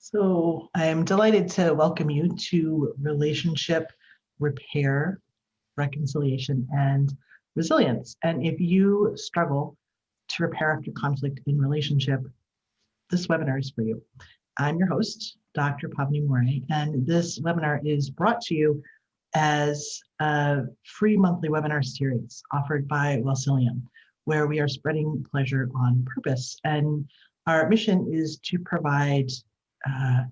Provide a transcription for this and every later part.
So I am delighted to welcome you to relationship repair, reconciliation, and resilience. And if you struggle to repair after conflict in relationship, this webinar is for you. I'm your host, Dr. Pavini Moray, and this webinar is brought to you as a free monthly webinar series offered by Wellcilium, where we are spreading pleasure on purpose. And our mission is to provide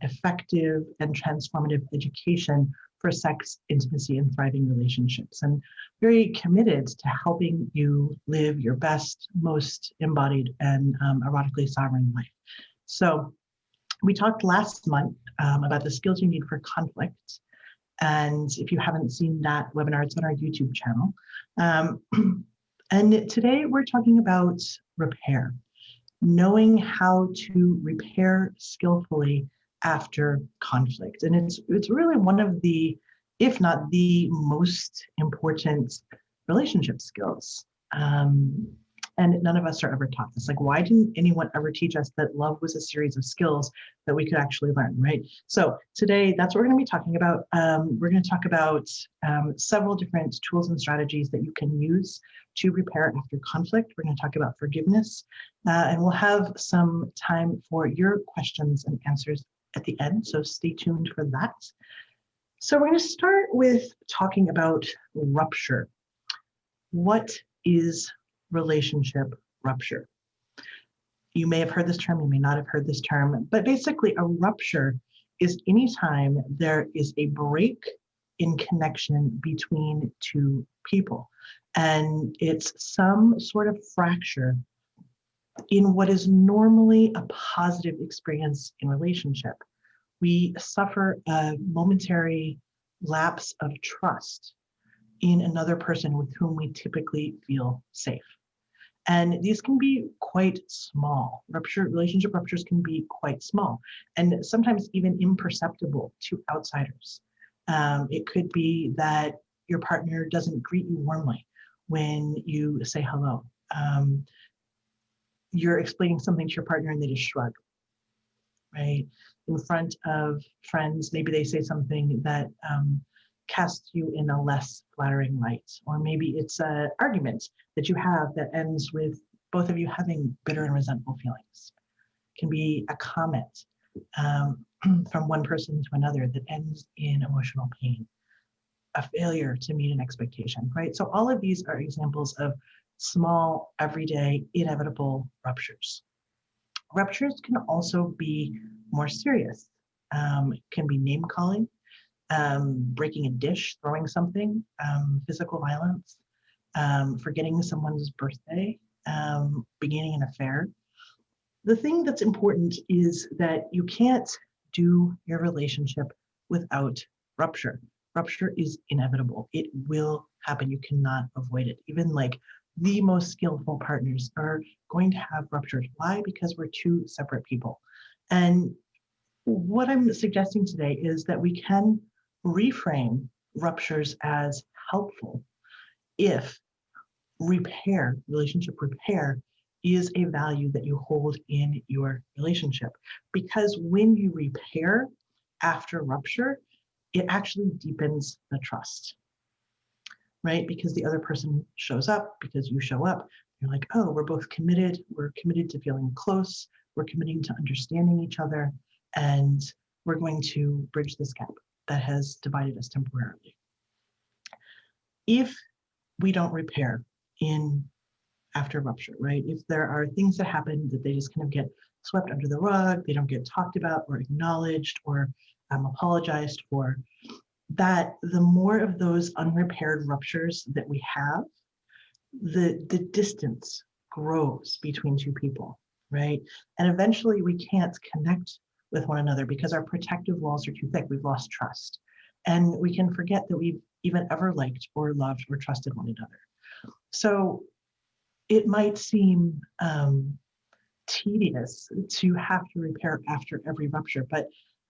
effective and transformative education for sex, intimacy, and thriving relationships. And very committed to helping you live your best, most embodied, and erotically sovereign life. So we talked last month about the skills you need for conflict. And if you haven't seen that webinar, it's on our YouTube channel. And today we're talking about repair. Knowing how to repair skillfully after conflict. And it's really one of the, if not the most important relationship skills. And none of us are ever taught this. Like, why didn't anyone ever teach us that love was a series of skills that we could actually learn, right? So today, that's what we're going to be talking about. We're going to talk about several different tools and strategies that you can use to repair after conflict. We're going to talk about forgiveness, and we'll have some time for your questions and answers at the end, so stay tuned for that. So we're going to start with talking about rupture. What is relationship rupture? You may have heard this term, you may not have heard this term, but basically a rupture is anytime there is a break in connection between two people. And it's some sort of fracture in what is normally a positive experience in relationship. We suffer a momentary lapse of trust in another person with whom we typically feel safe. And these can be quite small. Relationship ruptures can be quite small and sometimes even imperceptible to outsiders. It could be that your partner doesn't greet you warmly when you say hello. You're explaining something to your partner and they just shrug, right? In front of friends, maybe they say something that casts you in a less flattering light. Or maybe it's an argument that you have that ends with both of you having bitter and resentful feelings. It can be a comment from one person to another that ends in emotional pain, a failure to meet an expectation, right? So all of these are examples of small, everyday, inevitable ruptures. Ruptures can also be more serious. It can be name calling, breaking a dish, throwing something, physical violence, forgetting someone's birthday, beginning an affair. The thing that's important is that you can't do your relationship without rupture. Rupture is inevitable. It will happen. You cannot avoid it. Even like the most skillful partners are going to have ruptures. Why? Because we're two separate people. And what I'm suggesting today is that we can reframe ruptures as helpful if repair, relationship repair, is a value that you hold in your relationship. Because when you repair after rupture, it actually deepens the trust, right? Because the other person shows up, because you show up, you're like, oh, we're both committed. We're committed to feeling close. We're committing to understanding each other. And we're going to bridge this gap that has divided us temporarily. If we don't repair after rupture, right? If there are things that happen that they just kind of get swept under the rug, they don't get talked about or acknowledged or apologized for, that the more of those unrepaired ruptures that we have, the distance grows between two people, right? And eventually we can't connect with one another because our protective walls are too thick. We've lost trust. And we can forget that we've even ever liked or loved or trusted one another. So it might seem tedious to have to repair after every rupture, but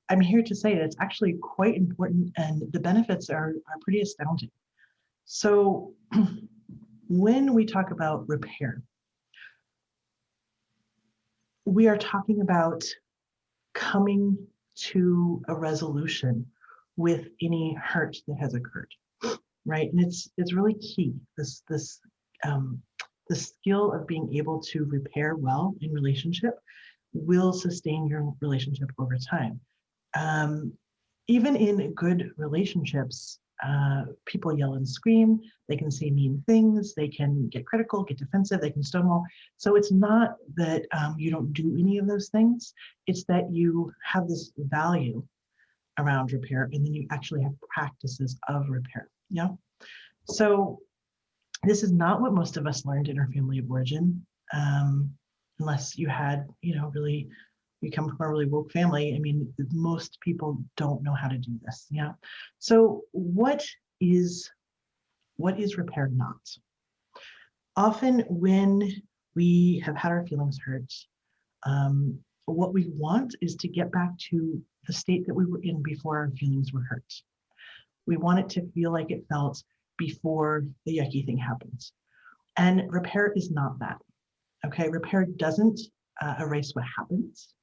I'm here to say that it's actually quite important and the benefits are pretty astounding. So when we talk about repair, we are talking about coming to a resolution with any hurt that has occurred, right? And it's really key, the skill of being able to repair well in relationship will sustain your relationship over time. Even in good relationships, people yell and scream, they can say mean things, they can get critical, get defensive, they can stonewall. So it's not that you don't do any of those things, it's that you have this value around repair, and then you actually have practices of repair. Yeah. So this is not what most of us learned in our family of origin, unless you had, really, you come from a really woke family. I mean, most people don't know how to do this. Yeah. So what is repair not? Often when we have had our feelings hurt, what we want is to get back to the state that we were in before our feelings were hurt. We want it to feel like it felt before the yucky thing happens. And repair is not that. Okay, repair doesn't erase what happens.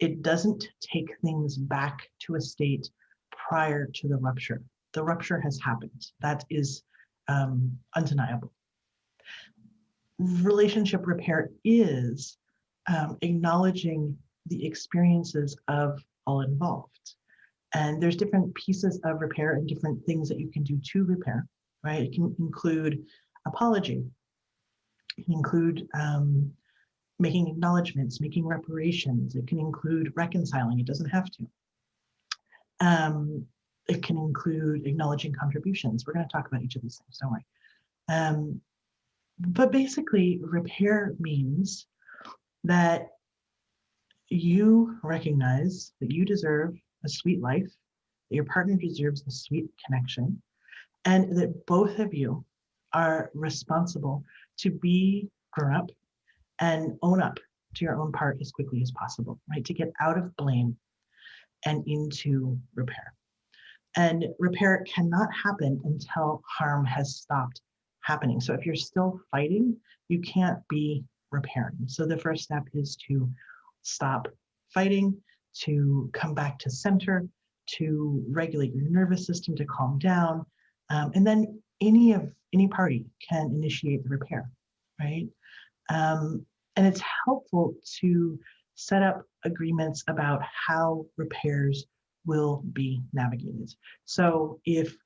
It doesn't take things back to a state prior to the rupture. The rupture has happened. That is undeniable. Relationship repair is acknowledging the experiences of all involved. And there's different pieces of repair and different things that you can do to repair, right? It can include apology. It can include making acknowledgments, making reparations. It can include reconciling. It doesn't have to. It can include acknowledging contributions. We're going to talk about each of these things, don't worry. But basically, repair means that you recognize that you deserve a sweet life, that your partner deserves a sweet connection, and that both of you are responsible to be grown up and own up to your own part as quickly as possible, right? To get out of blame and into repair. And repair cannot happen until harm has stopped happening. So if you're still fighting, you can't be repairing. So the first step is to stop fighting, to come back to center, to regulate your nervous system, to calm down. And then any party can initiate the repair, right? And it's helpful to set up agreements about how repairs will be navigated. So if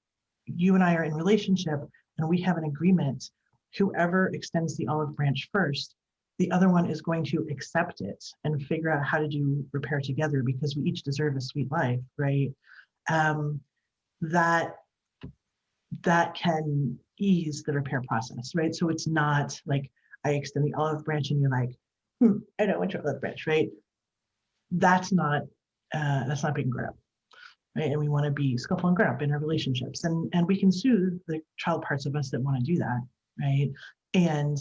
you and I are in relationship and we have an agreement, whoever extends the olive branch first, the other one is going to accept it and figure out how to do repair together because we each deserve a sweet life, right? That can ease the repair process, right? So it's not like I extend the olive branch and you're like, I don't want your olive branch, right? That's not being grown up, right? And we want to be skillful and grown up in our relationships, and we can soothe the child parts of us that want to do that, right? And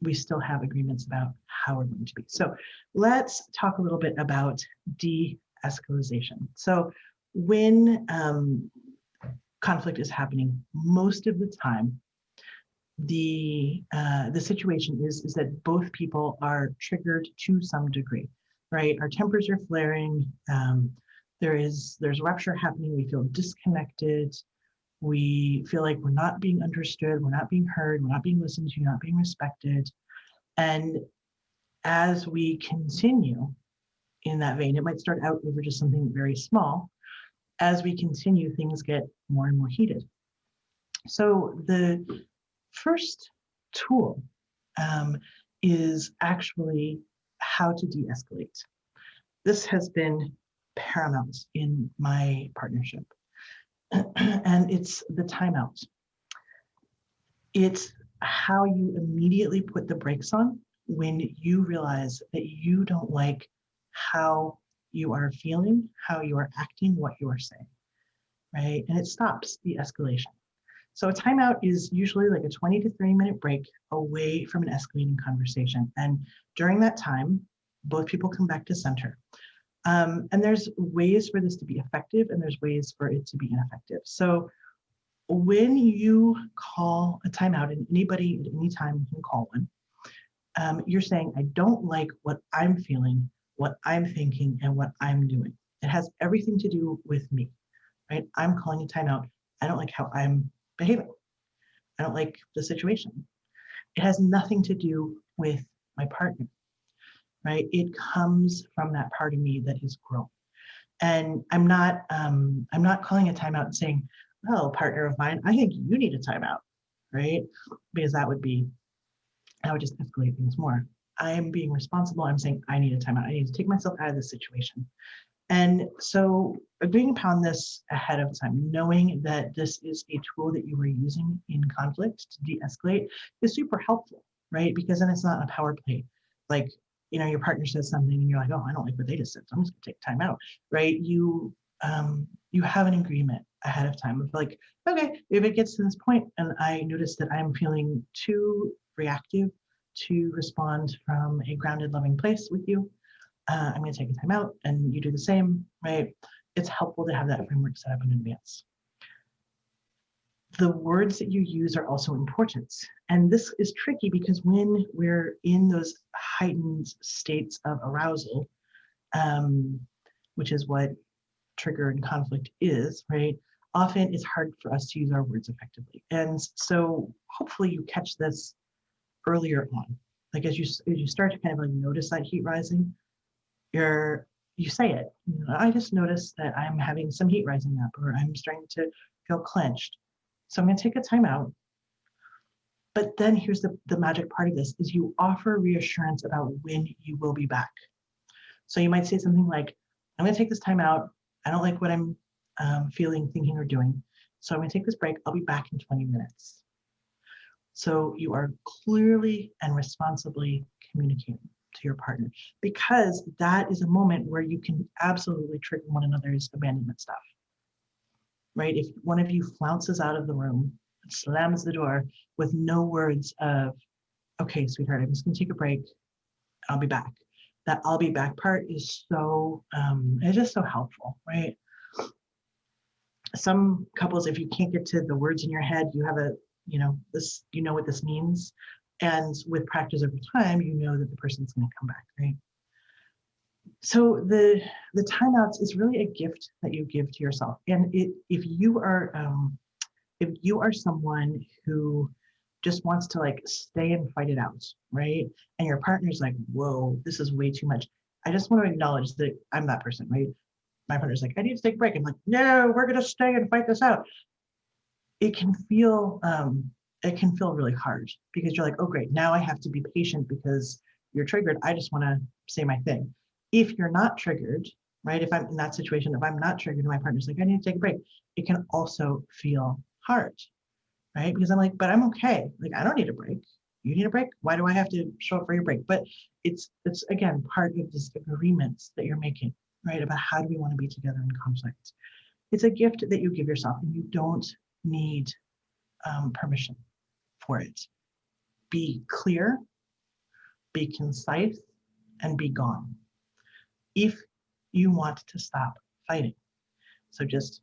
we still have agreements about how we're going to be. So let's talk a little bit about de-escalation. So when conflict is happening, most of the time, the situation is that both people are triggered to some degree, right? Our tempers are flaring. There's rupture happening. We feel disconnected. We feel like we're not being understood. We're not being heard. We're not being listened to. Not being respected. And as we continue in that vein, it might start out over just something very small. As we continue, things get more and more heated. So the first tool is actually how to de-escalate. This has been paramount in my partnership. And it's the timeout. It's how you immediately put the brakes on when you realize that you don't like how you are feeling, how you are acting, what you are saying, right? And it stops the escalation. So a timeout is usually like a 20 to 30 minute break away from an escalating conversation. And during that time, both people come back to center. And there's ways for this to be effective and there's ways for it to be ineffective. So when you call a timeout, and anybody at any time can call one, you're saying, I don't like what I'm feeling, what I'm thinking, and what I'm doing. It has everything to do with me, right? I'm calling a timeout. I don't like how I'm behaving. I don't like the situation. It has nothing to do with my partner, right? It comes from that part of me that has grown. And I'm not calling a timeout and saying, "Oh, partner of mine, I think you need a timeout," right? Because that would just escalate things more. I am being responsible. I'm saying I need a timeout. I need to take myself out of this situation. And so agreeing upon this ahead of time, knowing that this is a tool that you are using in conflict to de-escalate is super helpful, right? Because then it's not a power play. Like, your partner says something and you're like, "Oh, I don't like what they just said, so I'm just gonna take time out," right? You have an agreement ahead of time of like, okay, if it gets to this point and I notice that I'm feeling too reactive to respond from a grounded, loving place with you, I'm going to take a time out and you do the same, right? It's helpful to have that framework set up in advance. The words that you use are also important. And this is tricky because when we're in those heightened states of arousal, which is what trigger and conflict is, right? Often it's hard for us to use our words effectively. And so hopefully you catch this earlier on. Like as you start to kind of like notice that heat rising, you say it. I just noticed that I'm having some heat rising up, or I'm starting to feel clenched. So I'm going to take a time out. But then here's the magic part of this is you offer reassurance about when you will be back. So you might say something like, "I'm going to take this time out. I don't like what I'm feeling, thinking, or doing. So I'm going to take this break. I'll be back in 20 minutes. So you are clearly and responsibly communicating to your partner, because that is a moment where you can absolutely trigger one another's abandonment stuff, right? If one of you flounces out of the room, slams the door with no words of, "Okay, sweetheart, I'm just gonna take a break, I'll be back." That "I'll be back" part is so, it's just so helpful, right? Some couples, if you can't get to the words in your head, you have what this means. And with practice over time, you know that the person's going to come back, right? So the timeouts is really a gift that you give to yourself. And if you are someone who just wants to like stay and fight it out, right? And your partner's like, "Whoa, this is way too much." I just want to acknowledge that I'm that person, right? My partner's like, "I need to take a break." I'm like, "No, we're going to stay and fight this out." It can feel really hard because you're like, "Oh, great. Now I have to be patient because you're triggered. I just want to say my thing." If you're not triggered, right? If I'm in that situation, if I'm not triggered and my partner's like, "I need to take a break," it can also feel hard, right? Because I'm like, "But I'm okay. Like, I don't need a break. You need a break? Why do I have to show up for your break?" But it's again, part of this agreements that you're making, right? About how do we want to be together in conflict. It's a gift that you give yourself, and you don't need permission for it. Be clear, be concise, and be gone if you want to stop fighting. So just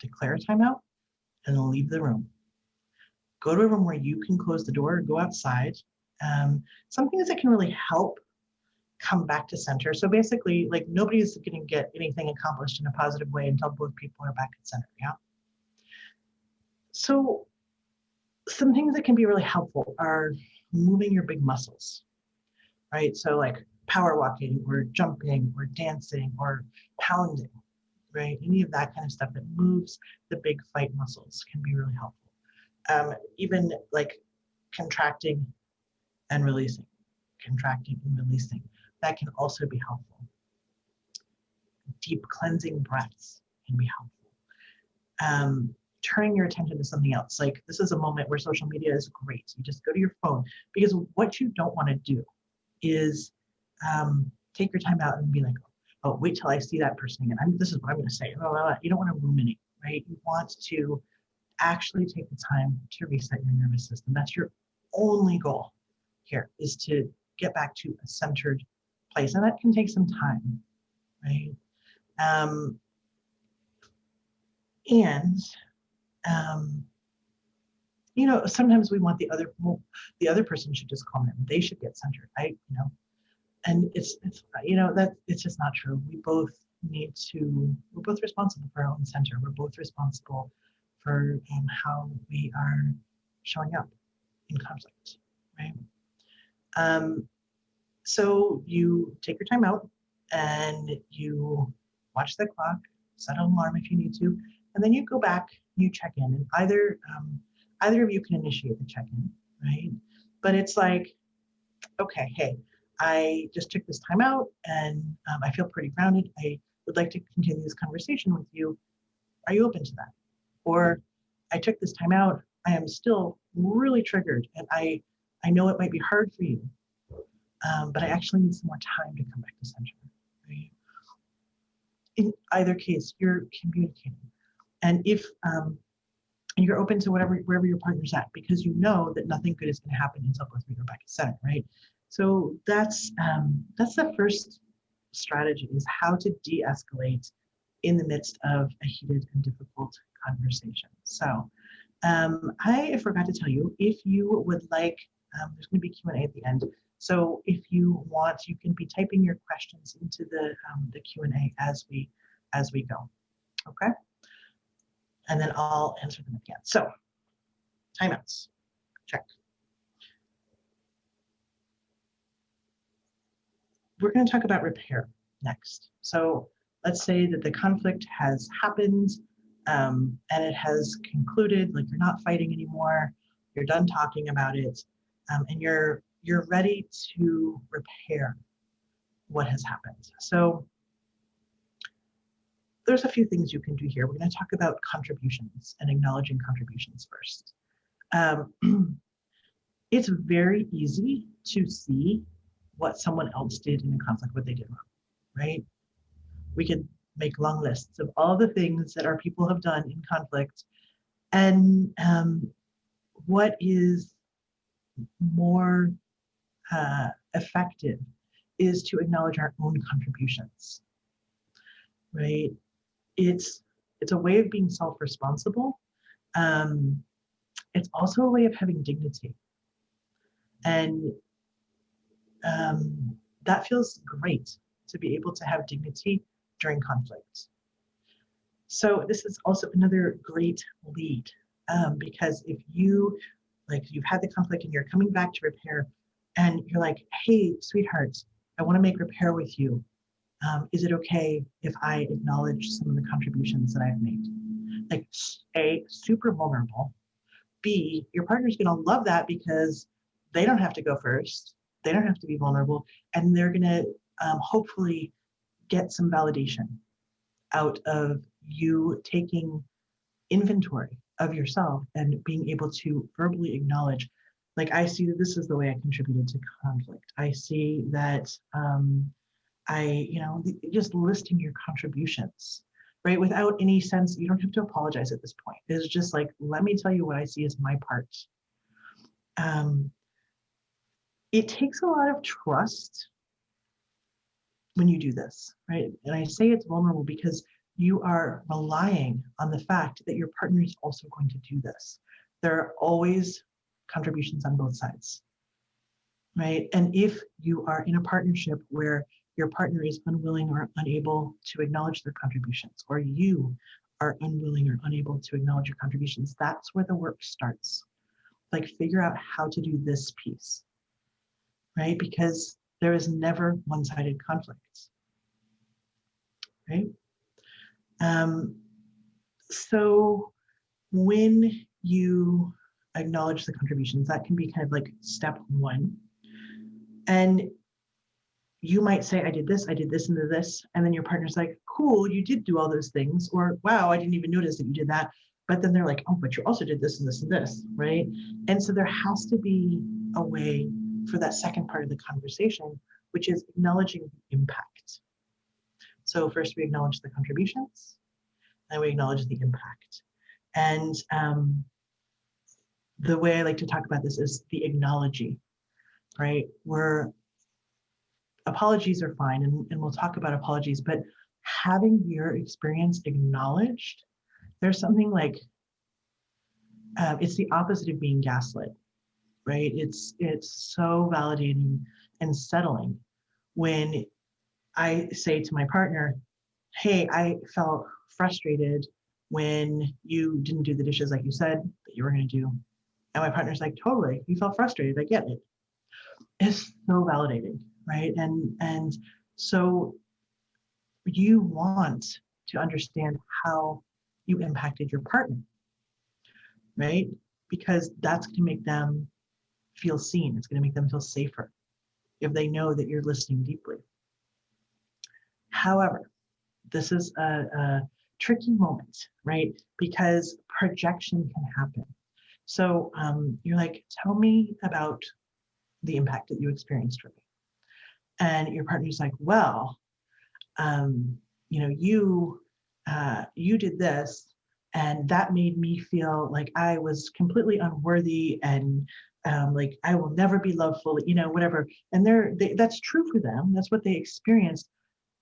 declare a timeout and leave the room. Go to a room where you can close the door or go outside. Some things that can really help come back to center. So basically, like, nobody's going to get anything accomplished in a positive way until both people are back at center. Yeah. So some things that can be really helpful are moving your big muscles, right? So like power walking or jumping or dancing or pounding, right? Any of that kind of stuff that moves the big fight muscles can be really helpful. Even like contracting and releasing, that can also be helpful. Deep cleansing breaths can be helpful. Turning your attention to something else. Like, this is a moment where social media is great. You just go to your phone, because what you don't want to do is take your time out and be like, "Oh, wait till I see that person again. This is what I'm going to say." You don't want to ruminate, right? You want to actually take the time to reset your nervous system. That's your only goal here, is to get back to a centered place. And that can take some time, right? Sometimes we want the other person should just calm down. They should get centered, right? And it's just not true. We both we're both responsible for our own center. We're both responsible for how we are showing up in conflict, right? So you take your time out and you watch the clock, set an alarm if you need to, and then you go back, you check in, and either of you can initiate the check-in, right? But it's like, okay, hey, I just took this time out and I feel pretty grounded. I would like to continue this conversation with you. Are you open to that? Or I took this time out. I am still really triggered and I know it might be hard for you, but I actually need some more time to come back to center. Right? In either case, you're communicating. And if you're open to wherever your partner's at, because you know that nothing good is going to happen until both of you are back at center, right? So that's the first strategy, is how to de-escalate in the midst of a heated and difficult conversation. So I forgot to tell you, if you would like, there's going to be Q&A at the end. So if you want, you can be typing your questions into the Q&A as we go. Okay. And then I'll answer them again. So, timeouts, check. We're going to talk about repair next. So let's say that the conflict has happened and it has concluded, like you're not fighting anymore, you're done talking about it, and you're ready to repair what has happened. So there's a few things you can do here. We're going to talk about contributions and acknowledging contributions first. It's very easy to see what someone else did in a conflict, what they did wrong, right? We could make long lists of all the things that our people have done in conflict. And what is more effective is to acknowledge our own contributions, right? It's a way of being self-responsible. It's also a way of having dignity. And that feels great, to be able to have dignity during conflict. So this is also another great lead, because if you've had the conflict and you're coming back to repair and you're like, hey, sweetheart, I want to make repair with you. Is it okay if I acknowledge some of the contributions that I've made? Like, A, super vulnerable. B, your partner's going to love that because they don't have to go first. They don't have to be vulnerable. And they're going to hopefully get some validation out of you taking inventory of yourself and being able to verbally acknowledge, like, I see that this is the way I contributed to conflict. I see that just listing your contributions, right? Without any sense, you don't have to apologize at this point. It's just like, let me tell you what I see as my part. It takes a lot of trust when you do this, right? And I say it's vulnerable because you are relying on the fact that your partner is also going to do this. There are always contributions on both sides, right? And if you are in a partnership where your partner is unwilling or unable to acknowledge their contributions, or you are unwilling or unable to acknowledge your contributions, that's where the work starts. Like, figure out how to do this piece, right? Because there is never one-sided conflict, right? So when you acknowledge the contributions, that can be kind of like step one. And you might say, I did this and this, and then your partner's like, cool, you did do all those things, or wow, I didn't even notice that you did that. But then they're like, oh, but you also did this and this and this, right? And so there has to be a way for that second part of the conversation, which is acknowledging the impact. So first we acknowledge the contributions, then we acknowledge the impact. And the way I like to talk about this is the acknowledging, right? Apologies are fine, and we'll talk about apologies, but having your experience acknowledged, there's something like, it's the opposite of being gaslit, right? It's so validating and settling when I say to my partner, hey, I felt frustrated when you didn't do the dishes like you said that you were going to do. And my partner's like, totally, you felt frustrated. I get it. It's so validating, right? And so you want to understand how you impacted your partner, right? Because that's going to make them feel seen. It's going to make them feel safer if they know that you're listening deeply. However, this is a tricky moment, right? Because projection can happen. So you're like, tell me about the impact that you experienced for me. And your partner's like, well, you did this, and that made me feel like I was completely unworthy, and like I will never be loved fully, whatever. And that's true for them. That's what they experienced.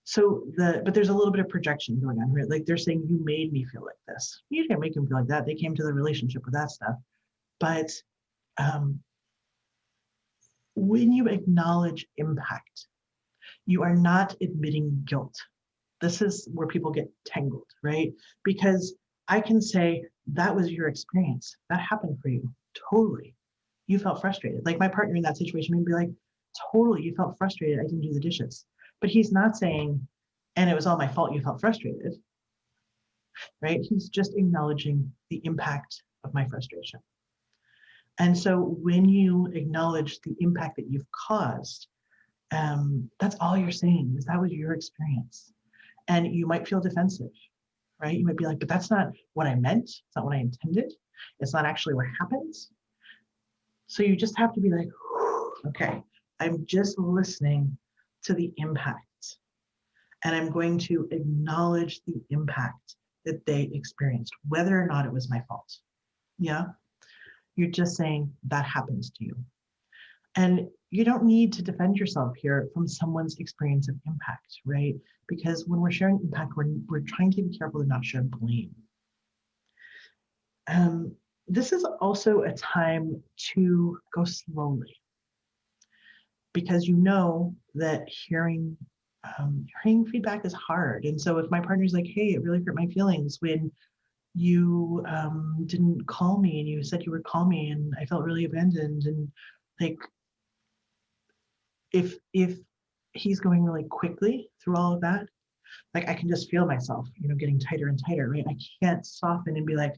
So but there's a little bit of projection going on, right? Like they're saying, you made me feel like this. You didn't make them feel like that. They came to the relationship with that stuff. But when you acknowledge impact, you are not admitting guilt. This is where people get tangled, right? Because I can say, that was your experience. That happened for you. Totally. You felt frustrated. Like my partner in that situation would be like, totally, you felt frustrated. I didn't do the dishes. But he's not saying, and it was all my fault, you felt frustrated, right? He's just acknowledging the impact of my frustration. And so when you acknowledge the impact that you've caused, that's all you're saying is that was your experience. And you might feel defensive, right? You might be like, but that's not what I meant. It's not what I intended. It's not actually what happens. So you just have to be like, okay, I'm just listening to the impact. And I'm going to acknowledge the impact that they experienced, whether or not it was my fault. Yeah. You're just saying that happens to you. And you don't need to defend yourself here from someone's experience of impact, right? Because when we're sharing impact, we're trying to be careful to not share blame. This is also a time to go slowly, because you know that hearing feedback is hard. And so if my partner's like, hey, it really hurt my feelings when you didn't call me and you said you would call me and I felt really abandoned, and like, if he's going really quickly through all of that, like I can just feel myself, getting tighter and tighter, right? I can't soften and be like,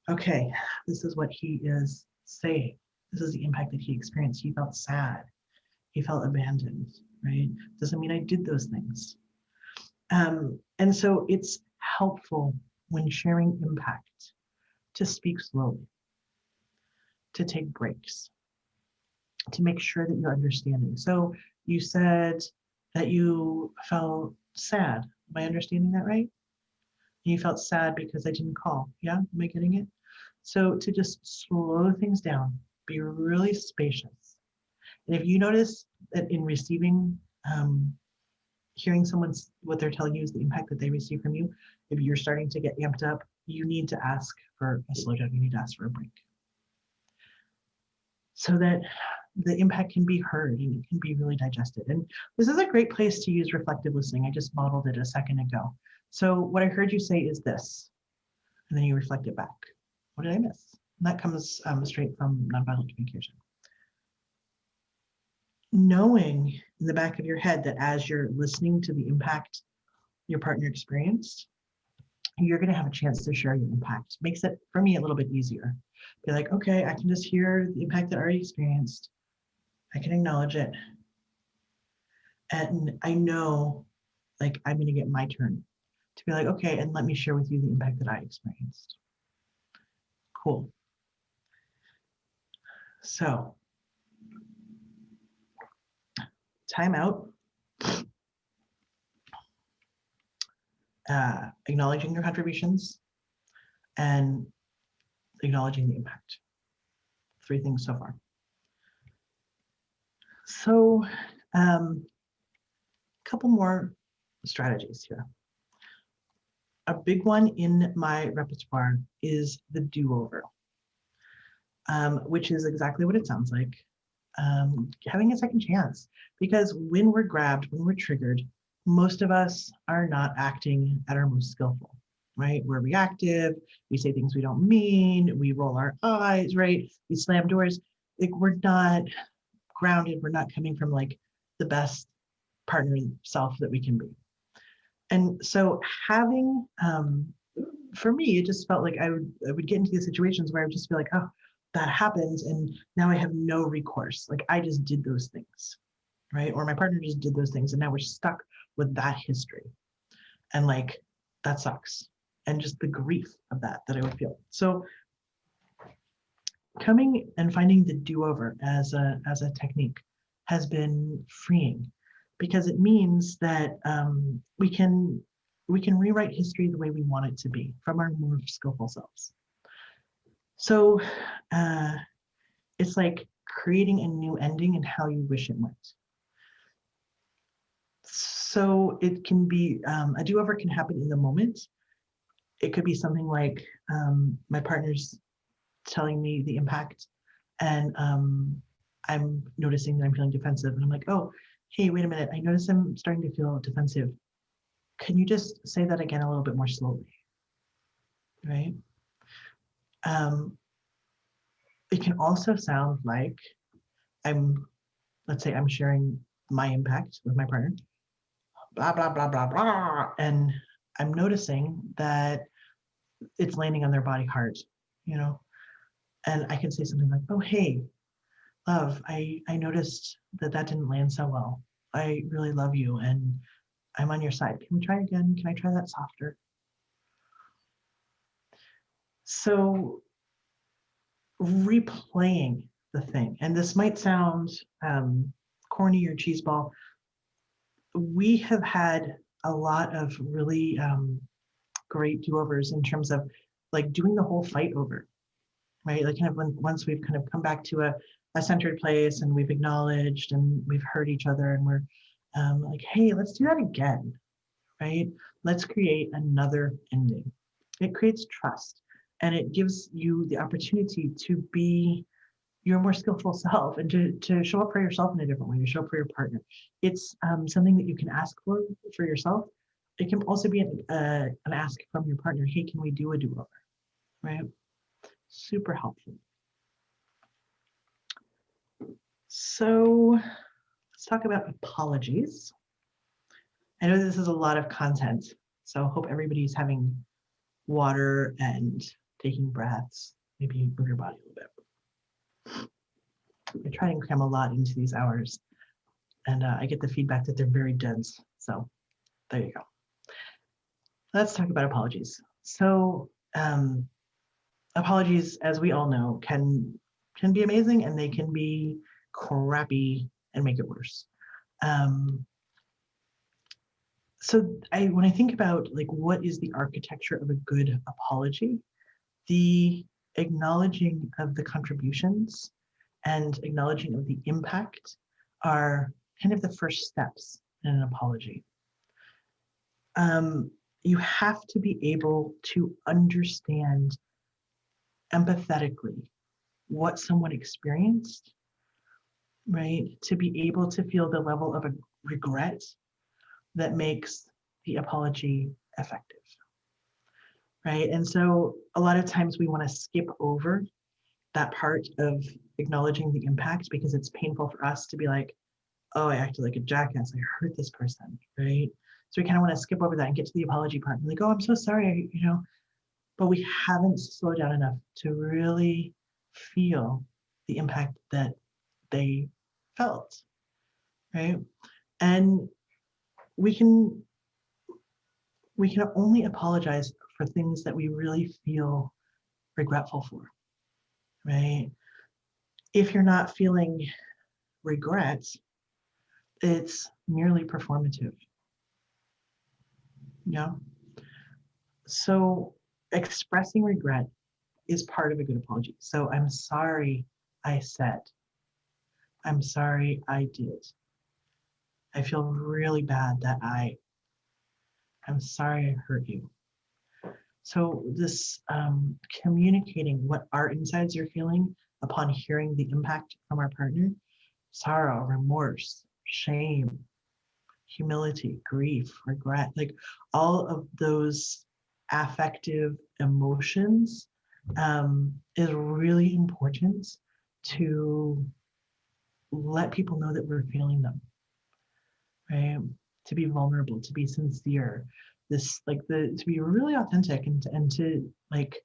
okay, this is what he is saying. This is the impact that he experienced. He felt sad. He felt abandoned, right? Doesn't mean I did those things. And so it's helpful when sharing impact to speak slowly, to take breaks, to make sure that you're understanding. So you said that you felt sad. Am I understanding that right? You felt sad because I didn't call. Yeah, am I getting it? So to just slow things down, be really spacious. And if you notice that in receiving, hearing what they're telling you is the impact that they receive from you, if you're starting to get amped up, you need to ask for a slowdown. You need to ask for a break, so that the impact can be heard and it can be really digested. And this is a great place to use reflective listening. I just modeled it a second ago. So what I heard you say is this, and then you reflect it back. What did I miss? And that comes straight from nonviolent communication. Knowing in the back of your head that as you're listening to the impact your partner experienced, you're going to have a chance to share your impact. Makes it, for me, a little bit easier. Be like, okay, I can just hear the impact that I already experienced. I can acknowledge it. And I know, like, I'm going to get my turn to be like, okay, and let me share with you the impact that I experienced. Cool. So, time out. Acknowledging your contributions and acknowledging the impact. 3 things so far. So, a couple more strategies here. A big one in my repertoire is the do-over, which is exactly what it sounds like. Having a second chance, because when we're grabbed, when we're triggered, most of us are not acting at our most skillful, right? We're reactive. We say things we don't mean. We roll our eyes, right? We slam doors. Like, we're not grounded. We're not coming from like the best partner self that we can be. And so having, for me, it just felt like I would get into these situations where I would just feel like, oh, that happens, and now I have no recourse. Like, I just did those things, right? Or my partner just did those things, and now we're stuck with that history. And like, that sucks. And just the grief of that I would feel. So coming and finding the do-over as a technique has been freeing, because it means that we can rewrite history the way we want it to be from our more skillful selves. So it's like creating a new ending and how you wish it went. So it can be, a do-over can happen in the moment. It could be something like my partner's telling me the impact, and I'm noticing that I'm feeling defensive, and I'm like, oh, hey, wait a minute, I notice I'm starting to feel defensive. Can you just say that again a little bit more slowly, right? It can also sound like let's say I'm sharing my impact with my partner, blah, blah, blah, blah, blah, and I'm noticing that it's landing on their body hard, you know? And I can say something like, oh, hey, love, I noticed that didn't land so well. I really love you, and I'm on your side. Can we try again? Can I try that softer? So replaying the thing, and this might sound corny or cheeseball. We have had a lot of really great do-overs in terms of like doing the whole fight over, right? Like, kind of once we've kind of come back to a centered place, and we've acknowledged and we've heard each other, and we're like, hey, let's do that again, right? Let's create another ending. It creates trust, and it gives you the opportunity to be your more skillful self, and to show up for yourself in a different way, to show up for your partner. It's something that you can ask for yourself. It can also be an ask from your partner. Hey, can we do a do-over, right? Super helpful. So let's talk about apologies. I know this is a lot of content, so I hope everybody's having water and taking breaths. Maybe move your body a little bit. I try and cram a lot into these hours, and I get the feedback that they're very dense. So there you go. Let's talk about apologies. So apologies, as we all know, can be amazing, and they can be crappy and make it worse. So when I think about like what is the architecture of a good apology, the acknowledging of the contributions and acknowledging of the impact are kind of the first steps in an apology. You have to be able to understand empathetically what someone experienced, right? To be able to feel the level of a regret that makes the apology effective, right? And so a lot of times we want to skip over that part of acknowledging the impact because it's painful for us to be like, oh, I acted like a jackass, I hurt this person, right? So we kind of want to skip over that and get to the apology part and be like, oh, I'm so sorry, but we haven't slowed down enough to really feel the impact that they felt, right? And we can only apologize for things that we really feel regretful for, right? If you're not feeling regret, it's merely performative. Yeah. So expressing regret is part of a good apology. So I'm sorry I said. I'm sorry I did. I feel really bad that I'm sorry I hurt you. So this communicating what our insides are feeling upon hearing the impact from our partner, sorrow, remorse, shame, humility, grief, regret, like all of those affective emotions is really important to let people know that we're feeling them, right? To be vulnerable, to be sincere, this like to be really authentic and to like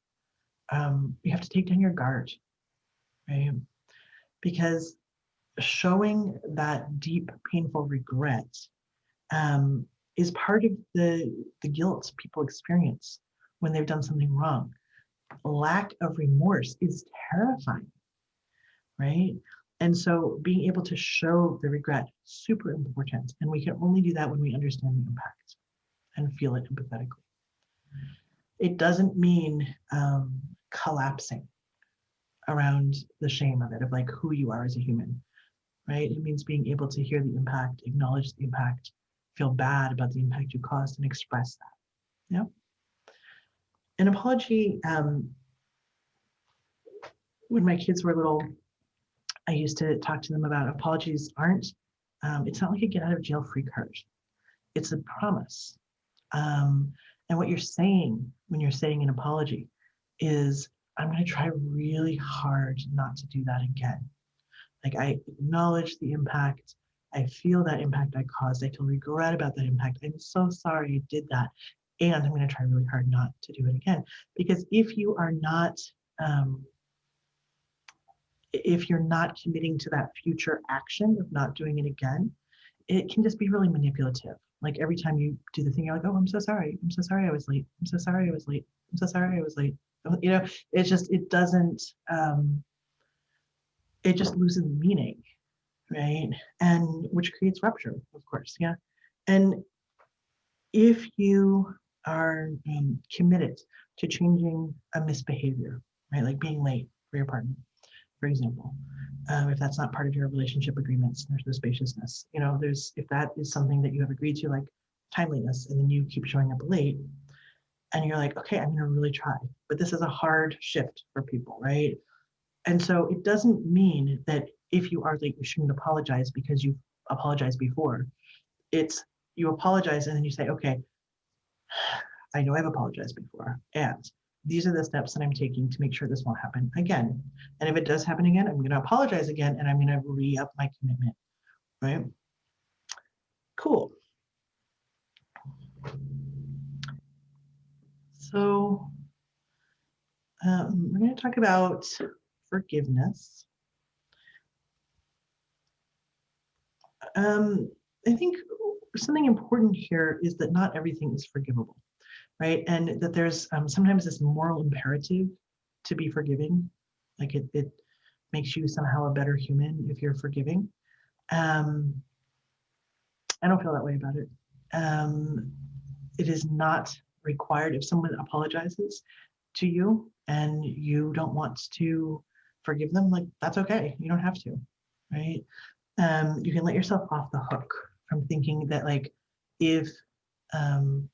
you have to take down your guard, right? Because showing that deep, painful regret um, is part of the guilt people experience when they've done something wrong. Lack of remorse is terrifying, right? And so being able to show the regret, super important. And we can only do that when we understand the impact and feel it empathetically. It doesn't mean collapsing around the shame of it, of like who you are as a human, right? It means being able to hear the impact, acknowledge the impact, feel bad about the impact you caused, and express that. Yeah. An apology, when my kids were little, I used to talk to them about apologies aren't, it's not like a get out of jail free card. It's a promise. And what you're saying when you're saying an apology is, I'm going to try really hard not to do that again. Like I acknowledge the impact. I feel that impact I caused. I feel regret about that impact. I'm so sorry I did that. And I'm going to try really hard not to do it again. Because if you are not, if you're not committing to that future action of not doing it again, it can just be really manipulative. Like every time you do the thing, you're like, oh, I'm so sorry. I'm so sorry I was late. I'm so sorry I was late. I'm so sorry I was late. You know, it's just, it doesn't, it just loses meaning, right? And which creates rupture, of course, yeah. And if you are committed to changing a misbehavior, right, like being late for your partner, for example, if that's not part of your relationship agreements, there's no spaciousness. You know, there's, if that is something that you have agreed to, like timeliness, and then you keep showing up late, and you're like, okay, I'm going to really try. But this is a hard shift for people, right? And so it doesn't mean that if you are late, you shouldn't apologize because you've apologized before. It's you apologize and then you say, okay, I know I've apologized before, and these are the steps that I'm taking to make sure this won't happen again. And if it does happen again, I'm going to apologize again, and I'm going to re-up my commitment, right? Cool. So we're going to talk about forgiveness. I think something important here is that not everything is forgivable, right? And that there's sometimes this moral imperative to be forgiving, like it makes you somehow a better human if you're forgiving. I don't feel that way about it. It is not required. If someone apologizes to you and you don't want to forgive them, like that's okay. You don't have to, right? You can let yourself off the hook from thinking that like if I'm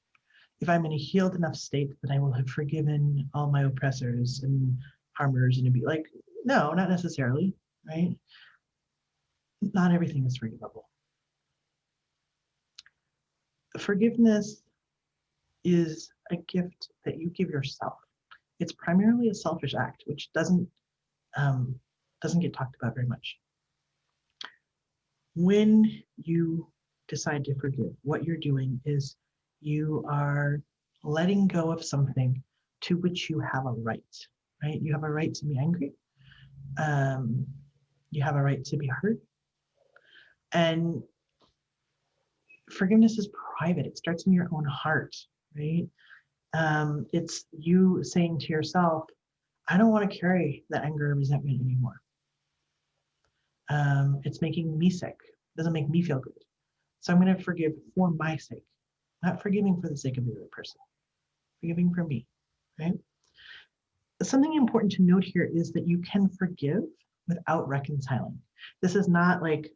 in a healed enough state that I will have forgiven all my oppressors and harmers and be like, no, not necessarily, right? Not everything is forgivable. Forgiveness is a gift that you give yourself. It's primarily a selfish act, which doesn't get talked about very much. When you decide to forgive, what you're doing is you are letting go of something to which you have a right, right? You have a right to be angry. You have a right to be hurt. And forgiveness is private. It starts in your own heart, right? It's you saying to yourself, I don't want to carry that anger or resentment anymore. It's making me sick. It doesn't make me feel good. So I'm going to forgive for my sake, not forgiving for the sake of the other person, forgiving for me, right? Something important to note here is that you can forgive without reconciling. This is not like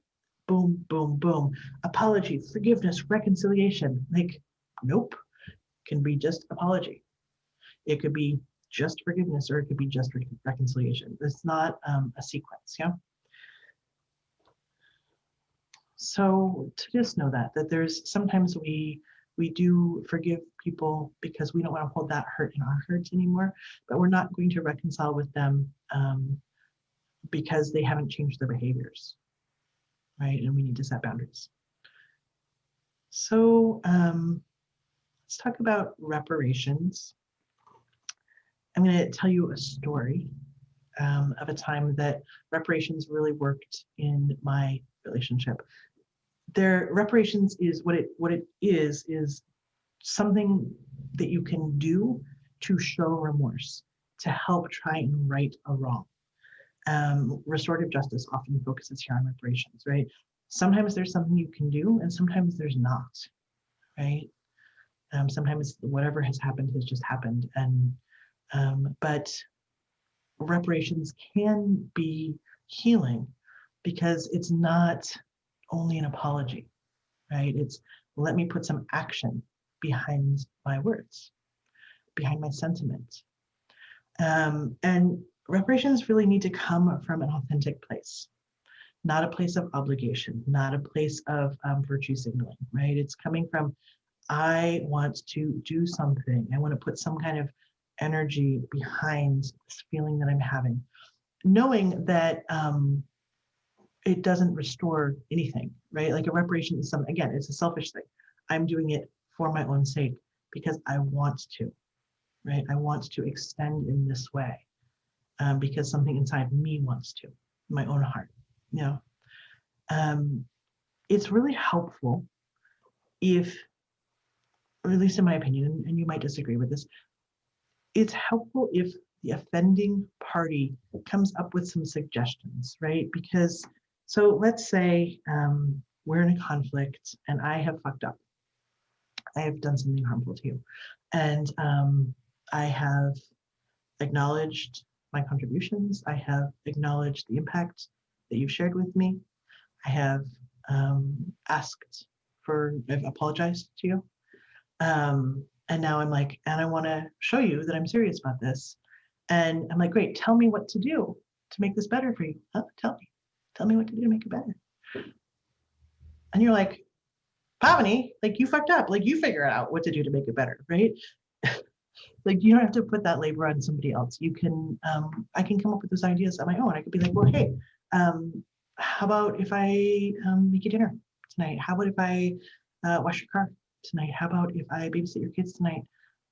boom, boom, boom, apology, forgiveness, reconciliation. Like, nope, it can be just apology. It could be just forgiveness, or it could be just reconciliation. It's not a sequence, yeah? So to just know that there's sometimes we do forgive people because we don't want to hold that hurt in our hearts anymore, but we're not going to reconcile with them because they haven't changed their behaviors, right? And we need to set boundaries. So let's talk about reparations. I'm going to tell you a story of a time that reparations really worked in my relationship. Reparations is what it is something that you can do to show remorse, to help try and right a wrong. Restorative justice often focuses here on reparations, right? Sometimes there's something you can do, and sometimes there's not, right? Sometimes whatever has happened has just happened, and but reparations can be healing because it's not only an apology, right? It's let me put some action behind my words, behind my sentiment. And reparations really need to come from an authentic place, not a place of obligation, not a place of virtue signaling, right? It's coming from, I want to do something. I want to put some kind of energy behind this feeling that I'm having, knowing that it doesn't restore anything, right? Like a reparation is something, again, it's a selfish thing. I'm doing it for my own sake because I want to, right? I want to extend in this way because something inside me wants to, my own heart, you know. It's really helpful if, or at least in my opinion, and you might disagree with this, it's helpful if the offending party comes up with some suggestions, right? Because, so let's say we're in a conflict and I have fucked up. I have done something harmful to you. And I have acknowledged my contributions. I have acknowledged the impact that you've shared with me. I have I've apologized to you. And now I'm like, and I want to show you that I'm serious about this. And I'm like, great, tell me what to do to make this better for you. Huh? Tell me what to do to make it better. And you're like, Pavini, like you fucked up. Like you figure out what to do to make it better, right? Like you don't have to put that labor on somebody else. You can, I can come up with those ideas on my own. I could be like, well, hey, how about if I make you dinner tonight? How about if I wash your car tonight? How about if I babysit your kids tonight?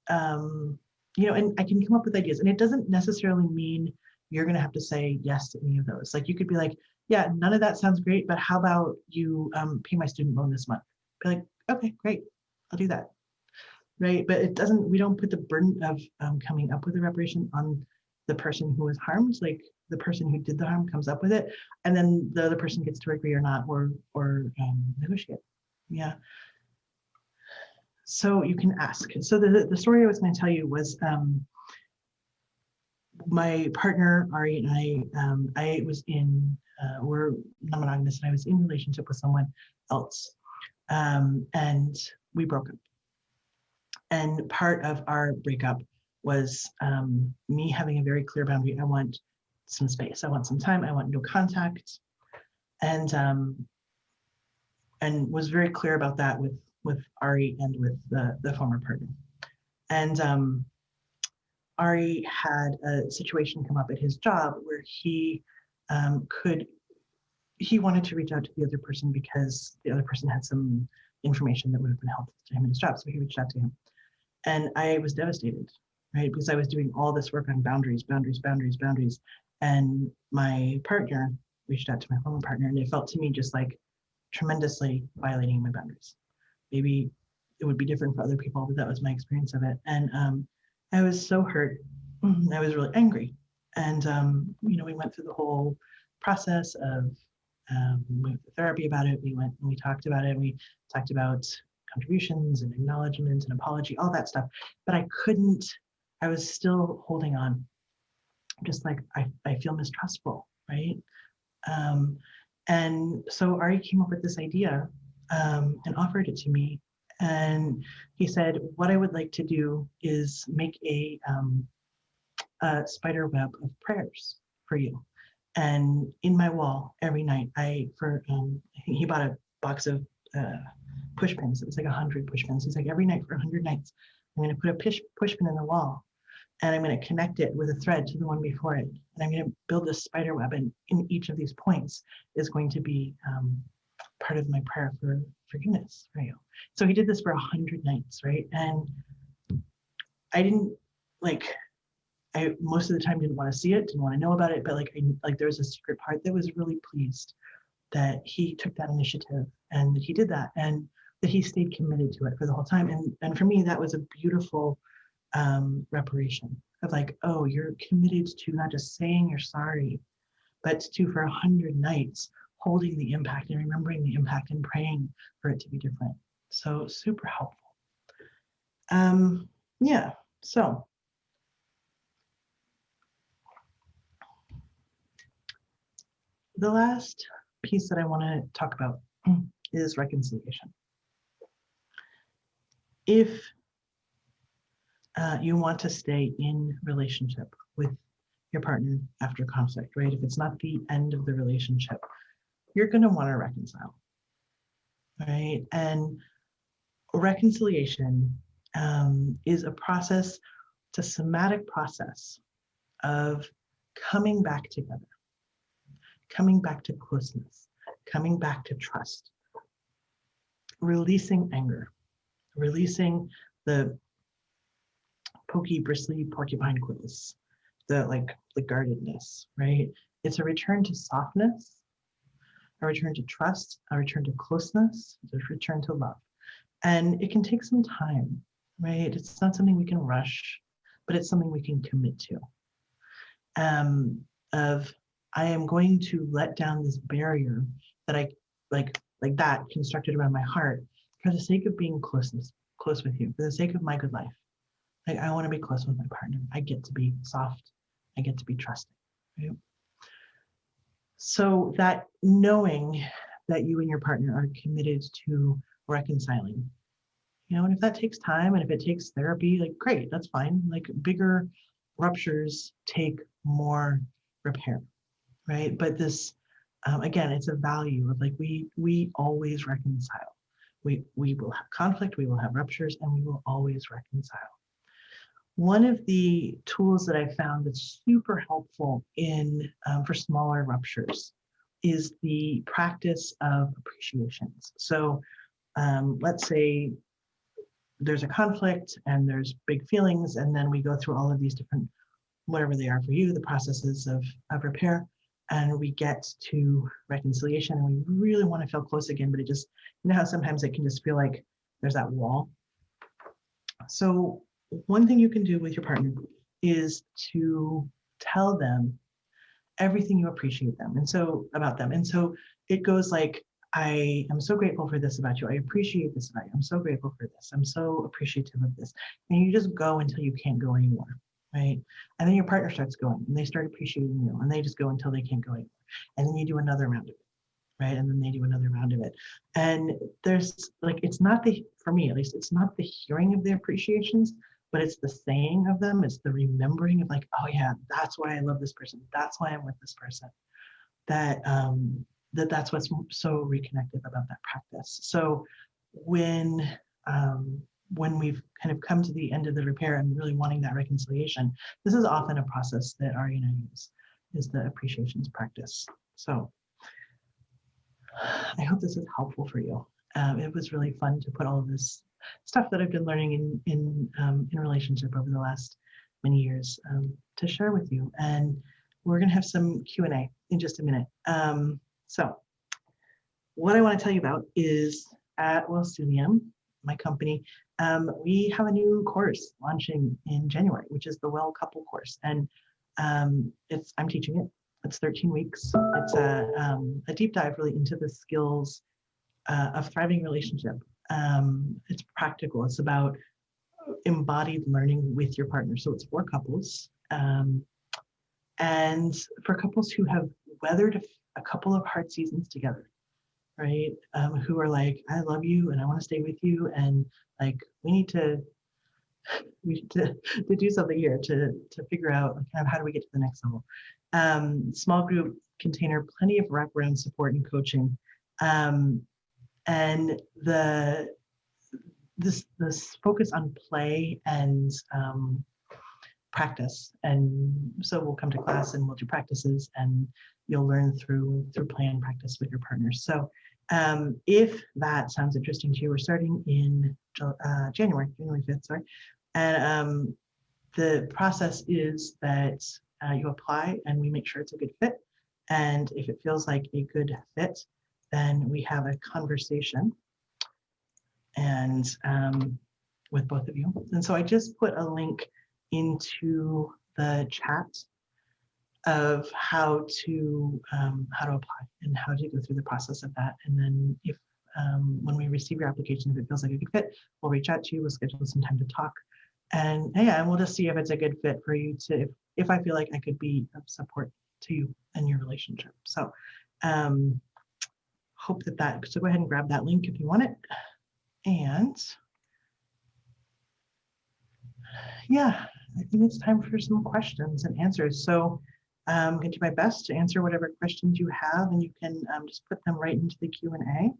You know, and I can come up with ideas. And it doesn't necessarily mean you're going to have to say yes to any of those. Like you could be like, yeah, none of that sounds great, but how about you pay my student loan this month? Be like, okay, great, I'll do that. Right, but it doesn't, we don't put the burden of coming up with a reparation on the person who was harmed. Like the person who did the harm comes up with it, and then the other person gets to agree or not, or negotiate. Yeah. So you can ask. So the story I was going to tell you was my partner Ari and I was in we're non-monogamous, and I was in a relationship with someone else, and we broke up. And part of our breakup was me having a very clear boundary. I want some space. I want some time. I want no contact, and was very clear about that with Ari and with the former partner. And Ari had a situation come up at his job where he wanted to reach out to the other person because the other person had some information that would have been helpful to him in his job. So he reached out to him. And I was devastated, right? Because I was doing all this work on boundaries. And my partner reached out to my former partner, and it felt to me just like tremendously violating my boundaries. Maybe it would be different for other people, but that was my experience of it. And I was so hurt. I was really angry. And, you know, we went through the whole process of we went to therapy about it. We went and we talked about it. We talked about contributions and acknowledgement and apology, all that stuff. But I was still holding on. Just like I feel mistrustful, right? And so Ari came up with this idea and offered it to me. And he said, what I would like to do is make a spider web of prayers for you. And in my wall every night, I think he bought box of push pins. It was like 100 push pins. He's like, every night for 100 nights, I'm going to put a push pin in the wall, and I'm going to connect it with a thread to the one before it. And I'm going to build this spider web, and in each of these points is going to be part of my prayer for forgiveness for you. So he did this for 100 nights, right? And I didn't I most of the time didn't want to see it, didn't want to know about it, but there was a secret part that was really pleased that he took that initiative and that he did that, and that he stayed committed to it for the whole time. And for me, that was a beautiful reparation of like, oh, you're committed to not just saying you're sorry, but to for 100 nights holding the impact and remembering the impact and praying for it to be different. So super helpful. Yeah, so the last piece that I want to talk about is reconciliation. If you want to stay in relationship with your partner after conflict, right? If it's not the end of the relationship, you're going to want to reconcile, right? And reconciliation is a process, it's a somatic process of coming back together, coming back to closeness, coming back to trust, releasing anger, releasing the pokey, bristly porcupine quills, the guardedness, right? It's a return to softness, a return to trust, a return to closeness, a return to love. And it can take some time, right? It's not something we can rush, but it's something we can commit to. I am going to let down this barrier that I like that constructed around my heart for the sake of being close with you, for the sake of my good life. Like, I want to be close with my partner. I get to be soft. I get to be trusting. Right? So that knowing that you and your partner are committed to reconciling, and if that takes time and if it takes therapy, like, great, that's fine. Like, bigger ruptures take more repair, right? But this, again, it's a value of like, we always reconcile. We will have conflict, we will have ruptures, and we will always reconcile. One of the tools that I found that's super helpful for smaller ruptures is the practice of appreciations. So let's say there's a conflict and there's big feelings, and then we go through all of these different, whatever they are for you, the processes of repair, and we get to reconciliation, and we really want to feel close again, but it just, how sometimes it can just feel like there's that wall. So one thing you can do with your partner is to tell them everything you appreciate them about them. And so it goes like, I am so grateful for this about you. I appreciate this about you. I'm so grateful for this. I'm so appreciative of this. And you just go until you can't go anymore, right? And then your partner starts going, and they start appreciating you, and they just go until they can't go anymore. And then you do another round of it, right? And then they do another round of it. And there's it's not for me at least, it's not the hearing of the appreciations, but it's the saying of them. It's the remembering of like, oh yeah, that's why I love this person. That's why I'm with this person. That's what's so reconnective about that practice. So when we've kind of come to the end of the repair and really wanting that reconciliation, this is often a process that Ari and I use, is the appreciations practice. So I hope this is helpful for you. It was really fun to put all of this stuff that I've been learning in relationship over the last many years to share with you. And we're going to have some Q&A in just a minute. So what I want to tell you about is at Wellstudium, my company, we have a new course launching in January, which is the Well Couple course. And I'm teaching it. It's 13 weeks. It's a deep dive really into the skills of thriving relationship. It's practical. It's about embodied learning with your partner. So it's for couples. And for couples who have weathered a couple of hard seasons together, right? Who are like, I love you and I want to stay with you, and like we need to do something here to figure out kind of how do we get to the next level. Small group container, plenty of wraparound support and coaching. And this focus on play and practice. And so we'll come to class and we'll do practices, and you'll learn through play and practice with your partners. So if that sounds interesting to you, we're starting in January 5th, sorry. And the process is that you apply and we make sure it's a good fit. And if it feels like a good fit, then we have a conversation and with both of you. And so I just put a link into the chat of how to apply and how to go through the process of that. And then if when we receive your application, if it feels like a good fit, we'll reach out to you, we'll schedule some time to talk. And yeah, and we'll just see if it's a good fit for you to, if I feel like I could be of support to you and your relationship. So hope that, so go ahead and grab that link if you want it. And yeah, I think it's time for some questions and answers. So I'm going to do my best to answer whatever questions you have, and you can just put them right into the Q&A.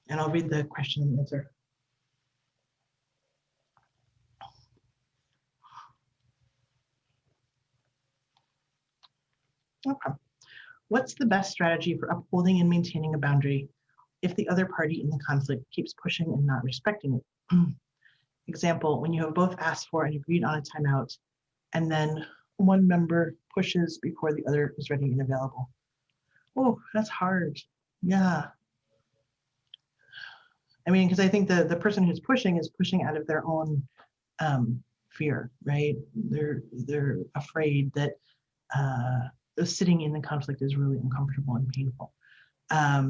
And I'll read the question and answer. Okay. What's the best strategy for upholding and maintaining a boundary if the other party in the conflict keeps pushing and not respecting it? Example, when you have both asked for and agreed on a timeout, and then one member pushes before the other is ready and available. Oh, that's hard. Yeah. I mean, because I think the person who's pushing is pushing out of their own fear, right? They're afraid that sitting in the conflict is really uncomfortable and painful. I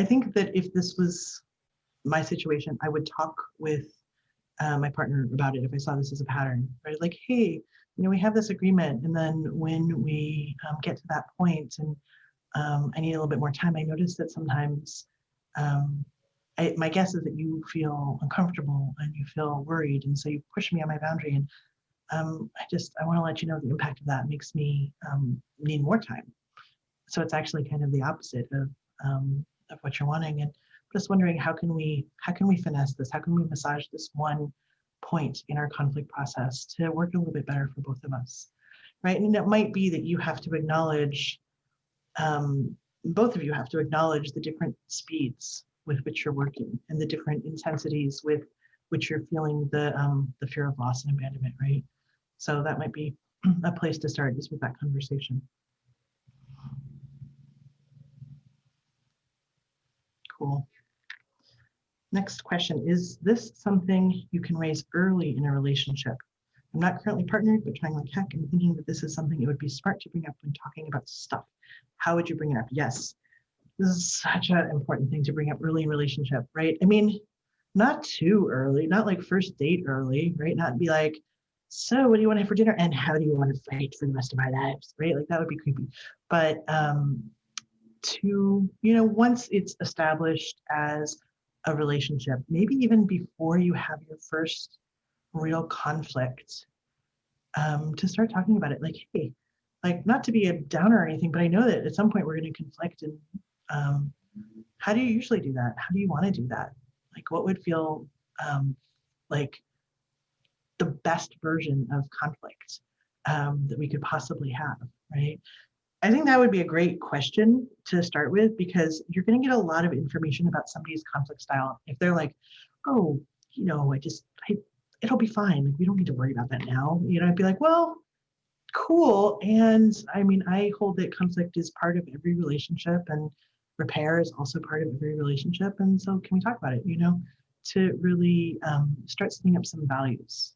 think that if this was my situation, I would talk with my partner about it if I saw this as a pattern, right? Like, hey, you know, we have this agreement, and then when we get to that point and I need a little bit more time, I notice that sometimes my guess is that you feel uncomfortable and you feel worried, and so you push me on my boundary, and I want to let you know the impact of that makes me need more time. So it's actually kind of the opposite of what you're wanting. And just wondering, how can we finesse this? How can we massage this one point in our conflict process to work a little bit better for both of us, right? And it might be that you have to acknowledge, both of you have to acknowledge the different speeds with which you're working and the different intensities with which you're feeling the fear of loss and abandonment, right? So that might be a place to start, is with that conversation. Cool. Next question, is this something you can raise early in a relationship? I'm not currently partnered, but trying like heck and thinking that this is something it would be smart to bring up when talking about stuff. How would you bring it up? Yes, this is such an important thing to bring up early in relationship, right? I mean, not too early, not like first date early, right? Not be like, so what do you want to have for dinner? And how do you want to fight for the rest of our lives, right? Like that would be creepy. But to, you know, once it's established as a relationship, maybe even before you have your first real conflict, to start talking about it, like, hey, like, not to be a downer or anything, but I know that at some point we're going to conflict, and how do you usually do that? How do you want to do that? Like, what would feel like the best version of conflict that we could possibly have, right? I think that would be a great question to start with, because you're going to get a lot of information about somebody's conflict style. If they're like, oh, you know, it'll be fine. Like, we don't need to worry about that now. You know, I'd be like, well, cool. And I mean, I hold that conflict is part of every relationship, and repair is also part of every relationship. And so can we talk about it, you know, to really start setting up some values.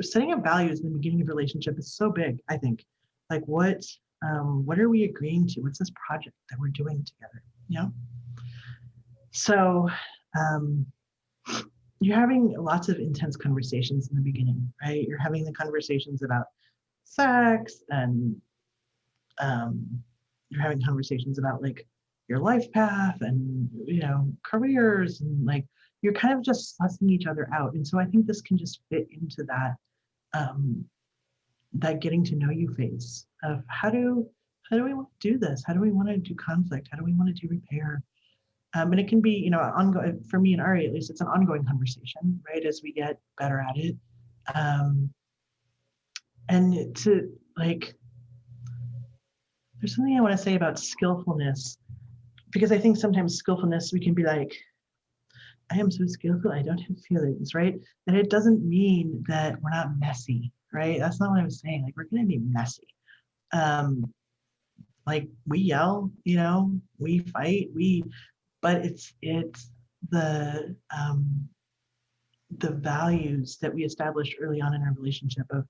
Setting up values in the beginning of a relationship is so big, I think. Like, what are we agreeing to? What's this project that we're doing together? You know? So you're having lots of intense conversations in the beginning, right? You're having the conversations about sex, and you're having conversations about like your life path and, you know, careers, and like you're kind of just sussing each other out. And so I think this can just fit into that that getting to know you phase of how do how do we want to do this? How do we want to do conflict? How do we want to do repair? And it can be, ongoing, for me and Ari, at least, it's an ongoing conversation, right? As we get better at it. And to there's something I want to say about skillfulness, because I think sometimes skillfulness, we can be like, I am so skillful, I don't have feelings, right? And it doesn't mean that we're not messy, right? That's not what I was saying. Like, we're going to be messy. We yell, we fight, but it's the values that we established early on in our relationship of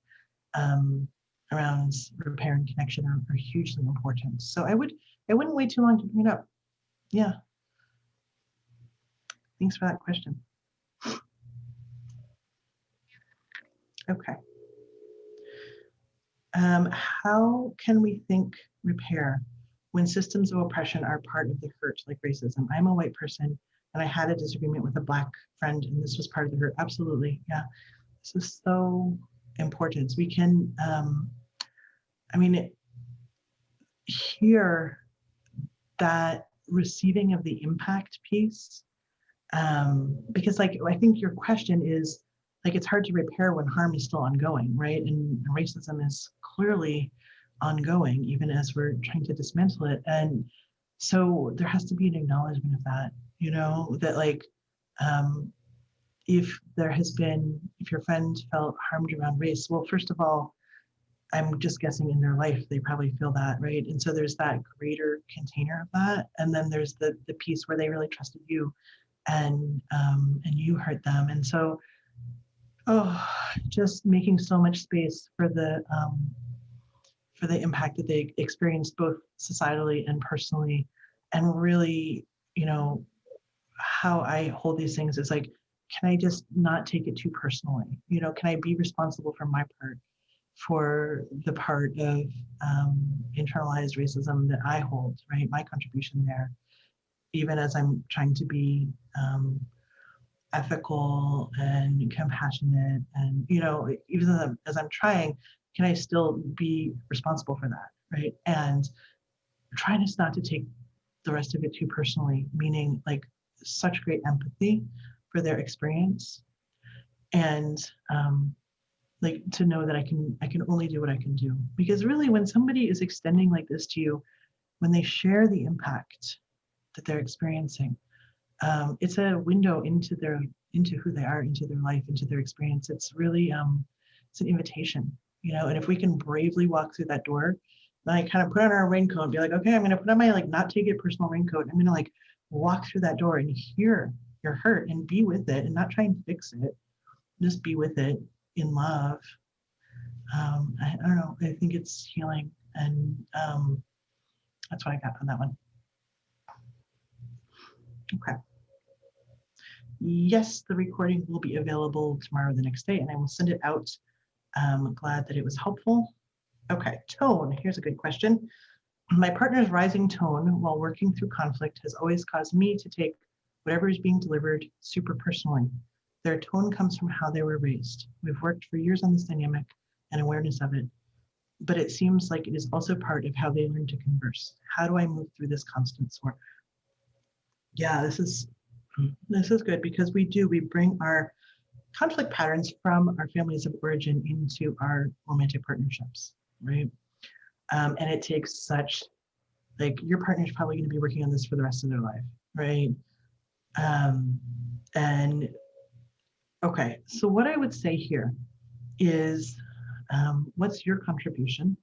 around repair and connection are hugely important. So I wouldn't wait too long to bring it up. Yeah. Thanks for that question. Okay. How can we think repair when systems of oppression are part of the hurt, like racism? I'm a white person and I had a disagreement with a Black friend and this was part of the hurt. Absolutely. Yeah. This is so important. We can, hear that receiving of the impact piece, because I think your question is, it's hard to repair when harm is still ongoing, right? And racism is clearly ongoing, even as we're trying to dismantle it. And so there has to be an acknowledgement of that, that if your friend felt harmed around race, well, first of all, I'm just guessing in their life, they probably feel that, right? And so there's that greater container of that. And then there's the piece where they really trusted you and you hurt them. And so, just making so much space for the impact that they experienced both societally and personally. And really, how I hold these things is can I just not take it too personally? Can I be responsible for my part, for the part of internalized racism that I hold, right? My contribution there, even as I'm trying to be ethical and compassionate, and even as I'm trying, can I still be responsible for that, right? And trying just not to take the rest of it too personally, meaning such great empathy for their experience, and to know that I can only do what I can do. Because really, when somebody is extending like this to you, when they share the impact that they're experiencing, it's a window into who they are, into their life, into their experience. It's really it's an invitation, and if we can bravely walk through that door, then I kind of put on our raincoat and be like, okay, I'm going to put on my not take it personal raincoat. I'm going to walk through that door and hear your hurt and be with it and not try and fix it, just be with it in love. I don't know, I think it's healing, and that's what I got on that one. Okay. Yes, the recording will be available tomorrow or the next day, and I will send it out. I'm glad that it was helpful. Okay, tone. Here's a good question. My partner's rising tone while working through conflict has always caused me to take whatever is being delivered super personally. Their tone comes from how they were raised. We've worked for years on this dynamic and awareness of it, but it seems like it is also part of how they learn to converse. How do I move through this constant swirl? Yeah, this is good, because we bring our conflict patterns from our families of origin into our romantic partnerships, right? And it takes such, your partner's probably going to be working on this for the rest of their life, right? And okay, so what I would say here is, what's your contribution,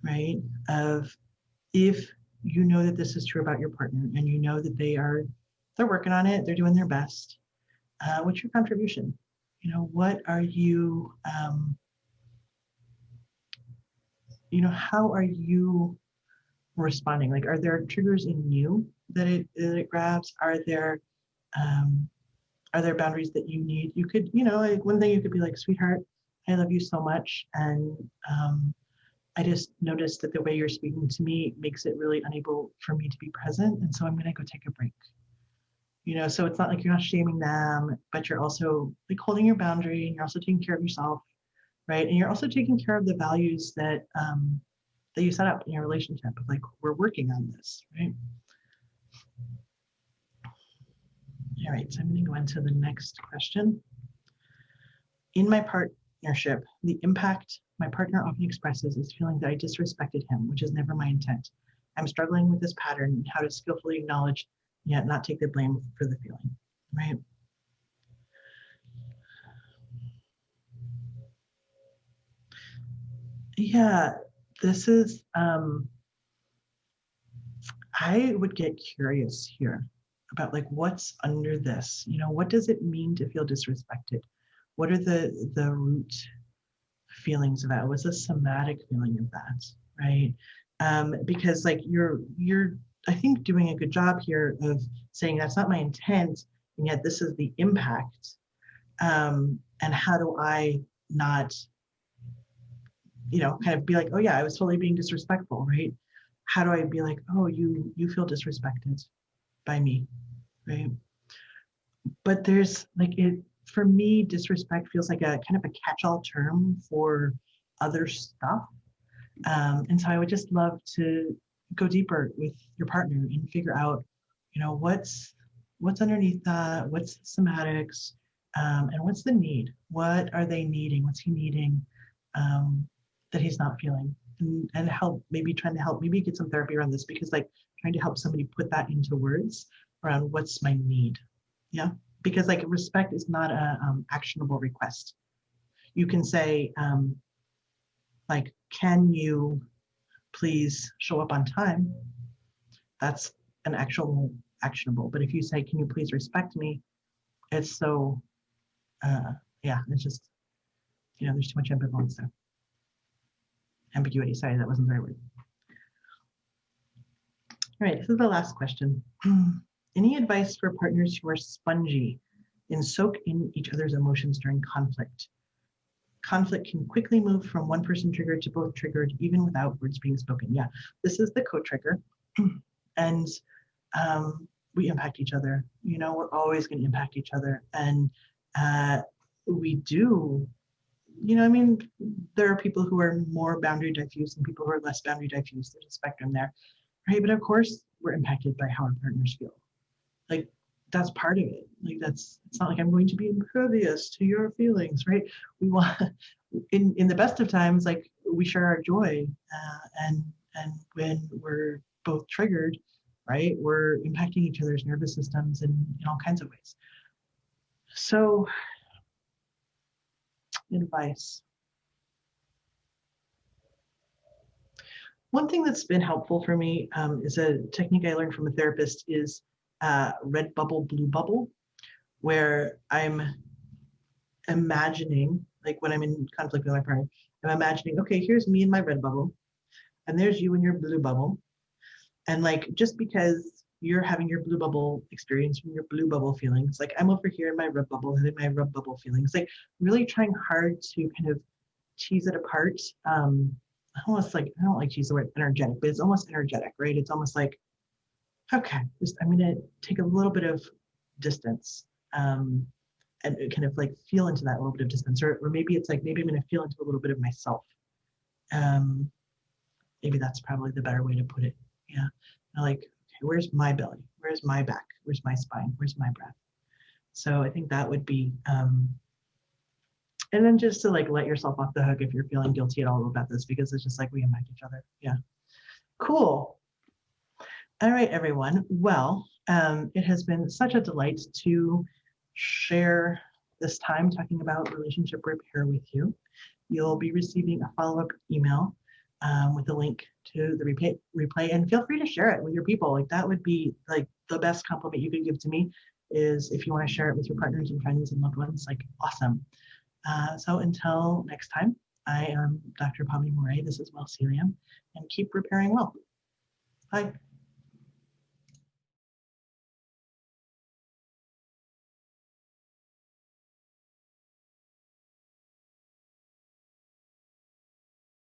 right? Of, if you know that this is true about your partner and you know that they're working on it, they're doing their best, what's your contribution? What are you, how are you responding? Are there triggers in you that it grabs? Are there boundaries that you need? You could, one thing you could be like, sweetheart, I love you so much, and I just noticed that the way you're speaking to me makes it really unable for me to be present, and so I'm going to go take a break. So it's not like you're not shaming them, but you're also holding your boundary, and you're also taking care of yourself, right? And you're also taking care of the values that that you set up in your relationship. Like, we're working on this, right? All right, so I'm going to go into the next question. In my partnership, the impact my partner often expresses is feeling that I disrespected him, which is never my intent. I'm struggling with this pattern and how to skillfully acknowledge yet not take the blame for the feeling, right? Yeah, this is, I would get curious here about like what's under this. You know, what does it mean to feel disrespected? What are the root feelings of that? What's the somatic feeling of that, right? Because like you're I think doing a good job here of saying that's not my intent, and yet this is the impact. And how do I not, you know, kind of be like, oh yeah, I was totally being disrespectful, right? How do I be like, oh, you feel disrespected by me, right? But there's like it for me, disrespect feels like a kind of a catch-all term for other stuff. And so I would just love to go deeper with your partner and figure out, you know, what's underneath that, what's somatics, and what's the need? What are they needing? What's he needing that he's not feeling? And help, maybe trying to help, maybe get some therapy around this, because like trying to help somebody put that into words around what's my need. Yeah, because like respect is not a actionable request. You can say like, can you please show up on time? That's an actual actionable. But if you say, can you please respect me? It's so, yeah, it's just, you know, there's too much ambivalence there. Ambiguity, sorry, that wasn't the right word. All right, this is the last question. Any advice for partners who are spongy and soak in each other's emotions during conflict? Conflict can quickly move from one person triggered to both triggered, even without words being spoken. Yeah, this is the co-trigger. And we impact each other. You know, we're always going to impact each other. And we do, you know, I mean, there are people who are more boundary diffuse and people who are less boundary diffuse. There's a spectrum there, right? But of course, we're impacted by how our partners feel. Like, that's part of it. Like, it's not like I'm going to be impervious to your feelings, right? We want, in the best of times, like we share our joy, and when we're both triggered, right, we're impacting each other's nervous systems in all kinds of ways. So, advice. One thing that's been helpful for me is a technique I learned from a therapist is red bubble, blue bubble, where I'm imagining, like when I'm in conflict with my partner, I'm imagining, okay, here's me in my red bubble, and there's you in your blue bubble. And like, just because you're having your blue bubble experience from your blue bubble feelings, like I'm over here in my red bubble, having my red bubble feelings, like really trying hard to kind of tease it apart. Almost like, I don't like to use the word energetic, but it's almost energetic, right? It's almost like, okay, just I'm going to take a little bit of distance and kind of like feel into that little bit of distance, or maybe it's like, maybe I'm going to feel into a little bit of myself. Maybe that's probably the better way to put it. Yeah, like, okay, where's my belly? Where's my back? Where's my spine? Where's my breath? So I think that would be, and then just to like let yourself off the hook if you're feeling guilty at all about this, because it's just like we impact each other. Yeah, cool. All right, everyone. Well, it has been such a delight to share this time talking about relationship repair with you. You'll be receiving a follow-up email with a link to the replay, and feel free to share it with your people. Like, that would be like the best compliment you could give to me, is if you want to share it with your partners and friends and loved ones. Like, awesome. So until next time, I am Dr. Pavini Moray. This is Well Celium, and keep repairing well. Bye.